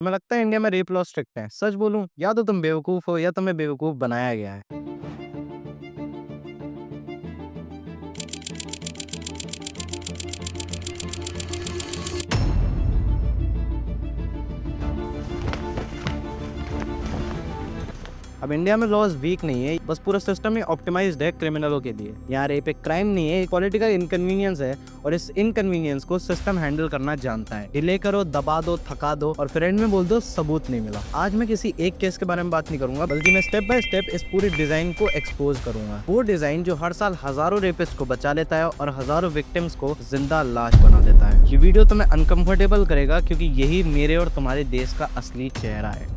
तुम्हें लगता है इंडिया में रेप लॉ स्ट्रिक्ट है? सच बोलूं, या तो तुम बेवकूफ हो या तुम्हें बेवकूफ बनाया गया है। अब इंडिया में लॉज वीक नहीं है, बस पूरा सिस्टम ही ऑप्टिमाइज्ड है क्रिमिनलों के लिए। यहाँ रेप एक क्राइम नहीं है, एक पॉलिटिकल इनकन्वीनियंस है, और इस इनकन्वीनियंस को सिस्टम हैंडल करना जानता है। डिले करो, दबा दो, थका दो और फिर एंड में बोल दो सबूत नहीं मिला। आज मैं किसी एक केस के बारे में बात नहीं करूंगा, बल्कि मैं स्टेप बाय स्टेप इस पूरी डिजाइन को एक्सपोज करूंगा। वो डिजाइन जो हर साल हजारों रेपिस्ट को बचा लेता है और हजारों विक्टिम्स को जिंदा लाश बना देता है। ये वीडियो तुम्हें अनकंफर्टेबल करेगा, क्योंकि यही मेरे और तुम्हारे देश का असली चेहरा है।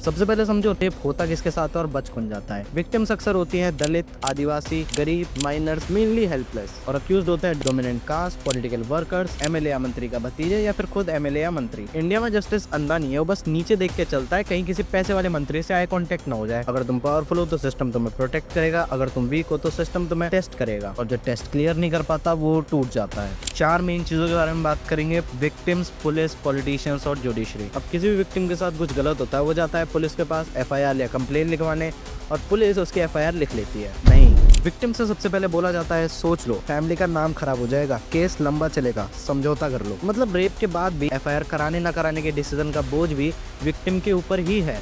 सबसे पहले समझो रेप होता किसके साथ है और बच कौन जाता है। विक्टिम्स अक्सर होती हैं दलित, आदिवासी, गरीब, माइनर्स, मेनली हेल्पलेस, और अक्यूज्ड होते हैं dominant caste, political workers, MLA या मंत्री का भतीजे या फिर खुद एमएलए या मंत्री। इंडिया में जस्टिस अंधा नहीं है, वो बस नीचे देख के चलता है, कहीं किसी पैसे वाले मंत्री से आई कांटेक्ट ना हो जाए। अगर तुम पावरफुल हो तो सिस्टम तुम्हें प्रोटेक्ट करेगा, अगर तुम वीक हो तो सिस्टम तुम्हें टेस्ट करेगा, और जो टेस्ट क्लियर नहीं कर पाता वो टूट जाता है। 4 मेन चीजों के बारे में बात करेंगे: विक्टिम्स, पुलिस, पॉलिटिशियंस और जुडिशरी। अब किसी भी विक्टिम के साथ कुछ गलत होता है, वो जाता है पुलिस के पास एफआईआर या कंप्लेन लिखवाने, और पुलिस उसकी एफआईआर लिख लेती है। नहीं, विक्टिम से सबसे पहले बोला जाता है सोच लो, फैमिली का नाम खराब हो जाएगा, केस लंबा चलेगा, समझौता कर लो। मतलब रेप के बाद भी एफआईआर कराने ना कराने के डिसीजन का बोझ भी विक्टिम के ऊपर ही है।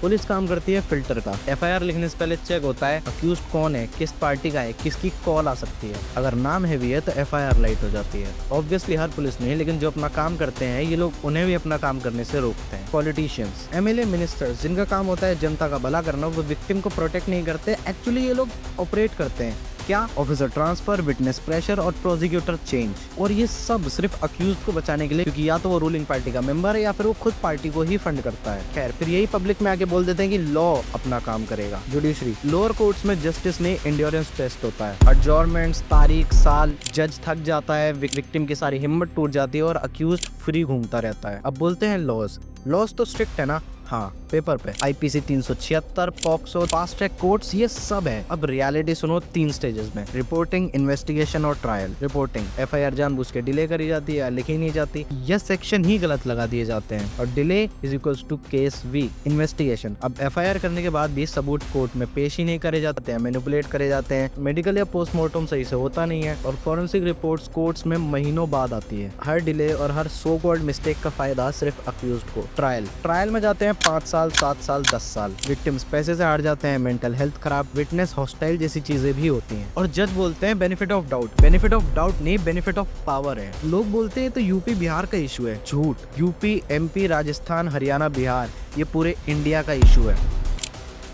पुलिस काम करती है फिल्टर का। एफआईआर लिखने से पहले चेक होता है अक्यूज्ड कौन है, किस पार्टी का है, किसकी कॉल आ सकती है। अगर नाम हैवी है तो एफआईआर लाइट हो जाती है। ऑब्वियसली हर पुलिस नहीं, लेकिन जो अपना काम करते हैं ये लोग उन्हें भी अपना काम करने से रोकते हैं। पॉलिटिशियंस, एमएलए, मिनिस्टर्स, जिनका काम होता है जनता का भला करना, वो विक्टिम को प्रोटेक्ट नहीं करते। एक्चुअली ये लोग ऑपरेट करते हैं क्या? ऑफिसर ट्रांसफर, विटनेस प्रेशर और प्रोसिक्यूटर चेंज। और ये सब सिर्फ अक्यूज को बचाने के लिए, क्योंकि या तो वो रूलिंग पार्टी का मेंबर है या फिर वो खुद पार्टी को ही फंड करता है। खैर, फिर यही पब्लिक में आके बोल देते हैं कि लॉ अपना काम करेगा। जुडिशरी, लोअर कोर्ट्स में जस्टिस नहीं, एंड्योरेंस टेस्ट होता है। एडजॉर्नमेंट्स, तारीख, साल, जज थक जाता है, विक्टिम की सारी हिम्मत टूट जाती है और अक्यूज फ्री घूमता रहता है। अब बोलते हैं लॉज तो स्ट्रिक्ट है ना? हाँ, पेपर पे IPC 376, POCSO, fast track courts, ये सब है। अब रियलिटी सुनो 3 स्टेजेस में: रिपोर्टिंग, इन्वेस्टिगेशन और ट्रायल। रिपोर्टिंग, एफआईआर जानबूझ के डिले करी जाती है या लिखी नहीं जाती, या सेक्शन ही गलत लगा दिए जाते हैं, और delay is equals to case weak. Investigation, अब एफआईआर करने के बाद भी सबूत कोर्ट में पेश ही नहीं करे जाते हैं, मैनिपुलेट करे जाते हैं, मेडिकल या पोस्टमार्टम सही से होता नहीं है, और फॉरेंसिक रिपोर्ट्स कोर्ट्स में महीनों बाद आती है। हर डिले और हर सो कॉल्ड मिस्टेक का फायदा सिर्फ अक्यूज्ड को। ट्रायल में जाते हैं 5 साल, 7 साल, 10 साल। विक्टिम्स पैसे से हार जाते हैं, मेंटल हेल्थ खराब, विटनेस हॉस्टाइल जैसी चीजें भी होती हैं, और जज बोलते हैं benefit of doubt. Benefit of doubt नहीं, बेनिफिट ऑफ पावर है। लोग बोलते हैं तो यूपी बिहार का इशू है। झूठ। यूपी, एमपी, राजस्थान, हरियाणा, बिहार, ये पूरे इंडिया का इशू है।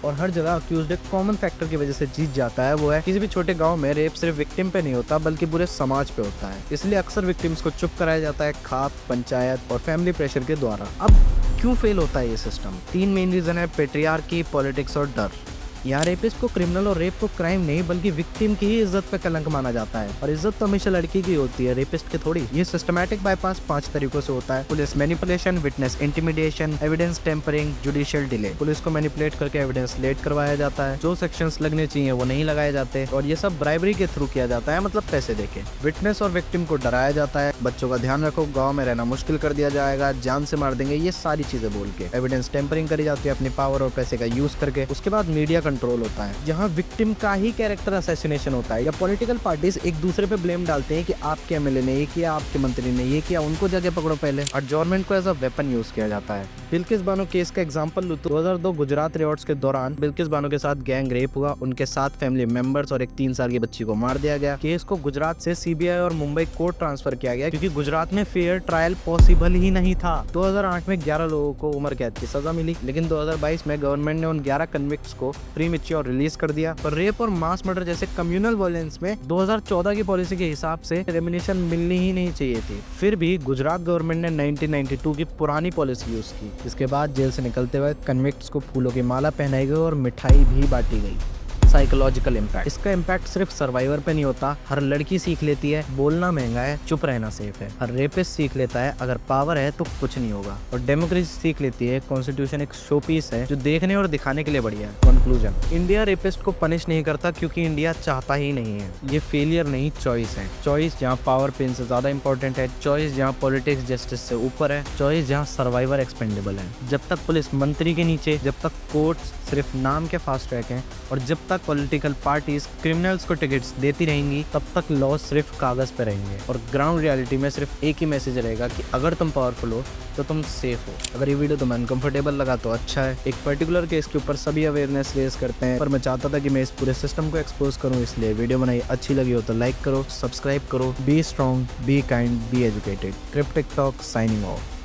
और हर जगह अक्यूज्ड एक कॉमन फैक्टर की वजह से जीत जाता है, वो है किसी भी छोटे गांव में रेप सिर्फ विक्टिम पे नहीं होता, बल्कि पूरे समाज पे होता है। इसलिए अक्सर विक्टिम्स को चुप कराया जाता है खाप, पंचायत और फैमिली प्रेशर के द्वारा। अब क्यों फेल होता है ये सिस्टम? 3 मेन रीजन है: पेट्रियार्की, पॉलिटिक्स और डर। यहाँ रेपिस्ट को क्रिमिनल और रेप को क्राइम नहीं, बल्कि विक्टिम की ही इज्जत पे कलंक माना जाता है, और इज्जत तो हमेशा लड़की की होती है, रेपिस्ट की थोड़ी। ये सिस्टमैटिक बाईपास 5 तरीकों से होता है: police manipulation, witness intimidation, evidence tampering, judicial delay. Police को मैनिपुलेट करके एविडेंस लेट करवाया जाता है, जो सेक्शंस लगने चाहिए वो नहीं लगाए जाते, और ये सब ब्राइबरी के थ्रू किया जाता है, मतलब पैसे देके। विटनेस और विक्टिम को डराया जाता है, बच्चों का ध्यान रखो, गाँव में रहना मुश्किल कर दिया जाएगा, जान से मार देंगे, ये सारी चीजें बोल के। एविडेंस टेम्परिंग करी जाती है अपनी पावर और पैसे का यूज करके। उसके बाद मीडिया कंट्रोल होता है, जहां विक्टिम का ही कैरेक्टर असैसिनेशन होता है, या पॉलिटिकल पार्टीज एक दूसरे पे ब्लेम डालते हैं कि आपके एमएलए ने ये किया, आपके मंत्री ने ये किया, उनको जगह पकड़ो पहले। एडजॉर्नमेंट को एज अ वेपन यूज किया जाता है। बिल्किस बानो केस का एग्जांपल लूं तो 2002 गुजरात रिवॉर्ड्स के दौरान बिल्किस बानो के साथ गैंग रेप हुआ, उनके 7 फैमिली मेंबर्स और एक 3 साल की बच्ची को मार दिया गया। केस को गुजरात से सीबीआई और मुंबई कोर्ट ट्रांसफर किया गया, क्योंकि गुजरात में फेयर ट्रायल पॉसिबल ही नहीं था। 2008 में 11 लोगों को उम्र कैद की सजा मिली, लेकिन 2022 में गवर्नमेंट ने उन 11 कन्विक्ट्स को प्रीमेच्योर रिलीज कर दिया। पर रेप और मास मर्डर जैसे कम्युनल वायलेंस में 2014 की पॉलिसी के हिसाब से रेमिनेशन मिलनी ही नहीं चाहिए थी। फिर भी गुजरात गवर्नमेंट ने 1992 की पुरानी पॉलिसी यूज की। इसके बाद जेल से निकलते वक्त कन्विक्ट्स को फूलों की माला पहनाई गई और मिठाई भी बांटी गई। Psychological impact. इसका इम्पैक्ट सिर्फ सर्वाइवर पे नहीं होता, हर लड़की सीख लेती है बोलना महंगा है, चुप रहना सेफ है। हर रेपिस्ट सीख लेता है अगर पावर है तो कुछ नहीं होगा। और डेमोक्रेसी सीख लेती है कॉन्स्टिट्यूशन एक शो पीस है जो देखने और दिखाने के लिए बढ़िया है। कंक्लूजन, इंडिया रेपिस्ट को पनिश नहीं करता क्योंकि इंडिया चाहता ही नहीं है। ये फेलियर नहीं, चॉइस है। चॉइस जहाँ पावर पेन से ज्यादा इंपॉर्टेंट है, चॉइस जहाँ पॉलिटिक्स जस्टिस से ऊपर है, चॉइस जहाँ सर्वाइवर एक्सपेंडेबल है। जब तक पुलिस मंत्री के नीचे, जब तक कोर्ट्स सिर्फ नाम के फास्ट ट्रैक हैं और जब तक पॉलिटिकल पार्टीज क्रिमिनल्स को टिकट्स देती रहेंगी, तब तक लॉ सिर्फ कागज पे रहेंगे और ग्राउंड रियलिटी में सिर्फ एक ही मैसेज रहेगा कि अगर तुम पावरफुल हो तो तुम सेफ हो। अगर ये वीडियो तुम्हें अनकंफर्टेबल लगा तो अच्छा है। एक पर्टिकुलर केस के ऊपर सभी अवेयरनेस रेज करते हैं, पर मैं चाहता था कि मैं इस पूरे सिस्टम को एक्सपोज करूं, इसलिए वीडियो बनाई। अच्छी लगी हो तो लाइक करो, सब्सक्राइब करो। Be strong, be kind, be educated. Cryptic talk signing off.